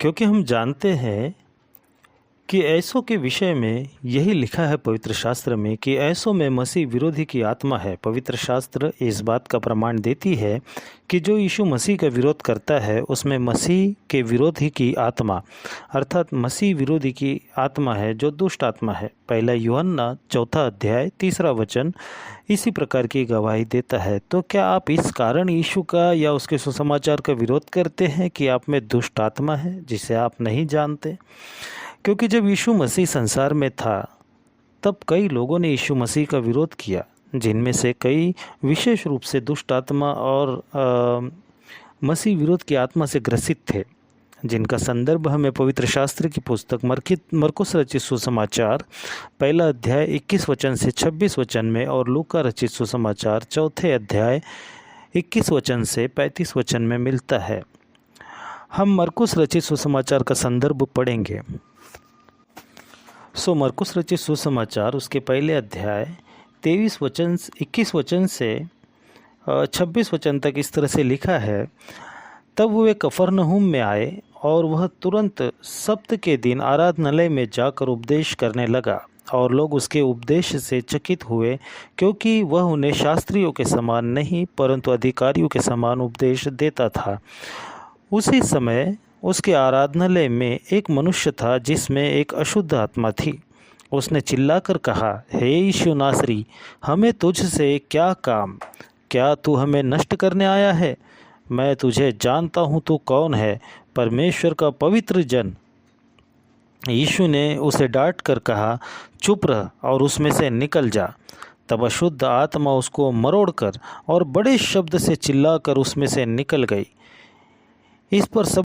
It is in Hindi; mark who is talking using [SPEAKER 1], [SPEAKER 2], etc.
[SPEAKER 1] क्योंकि हम जानते हैं कि ऐसों के विषय में यही लिखा है पवित्र शास्त्र में कि ऐसों में मसीह विरोधी की आत्मा है। पवित्र शास्त्र इस बात का प्रमाण देती है कि जो यीशु मसीह का विरोध करता है उसमें मसीह के विरोधी की आत्मा अर्थात मसीह विरोधी की आत्मा है जो दुष्ट आत्मा है। पहला यूहन्ना 4 अध्याय 3 वचन इसी प्रकार की गवाही देता है। तो क्या आप इस कारण यीशु का या उसके सुसमाचार का विरोध करते हैं कि आप में दुष्ट आत्मा है जिसे आप नहीं जानते? क्योंकि जब यीशु मसीह संसार में था तब कई लोगों ने यीशु मसीह का विरोध किया, जिनमें से कई विशेष रूप से दुष्ट आत्मा और मसीह विरोध की आत्मा से ग्रसित थे, जिनका संदर्भ हमें पवित्र शास्त्र की पुस्तक मरकुस रचित सुसमाचार 1 अध्याय 21 वचन से 26 वचन में और लूका रचित सुसमाचार 4 अध्याय 21 वचन से 35 वचन में मिलता है। हम मरकुस रचित सुसमाचार का संदर्भ पढ़ेंगे। मरकुस रचित सुसमाचार उसके 1 अध्याय 21 वचन से 26 वचन तक इस तरह से लिखा है। तब वे कफरनहूम में आए और वह तुरंत सब्त के दिन आराधनालय में जाकर उपदेश करने लगा और लोग उसके उपदेश से चकित हुए, क्योंकि वह उन्हें शास्त्रियों के समान नहीं परंतु अधिकारियों के समान उपदेश देता था। उसी समय उसके आराधनालय में एक मनुष्य था जिसमें एक अशुद्ध आत्मा थी। उसने चिल्लाकर कहा, हे यीशु नासरी, हमें तुझसे क्या काम? क्या तू हमें नष्ट करने आया है? मैं तुझे जानता हूँ तू कौन है, परमेश्वर का पवित्र जन। यीशु ने उसे डांट कर कहा, चुप रह और उसमें से निकल जा। तब अशुद्ध आत्मा उसको मरोड़कर और बड़े शब्द से चिल्लाकर उसमें से निकल गई। इस पर सब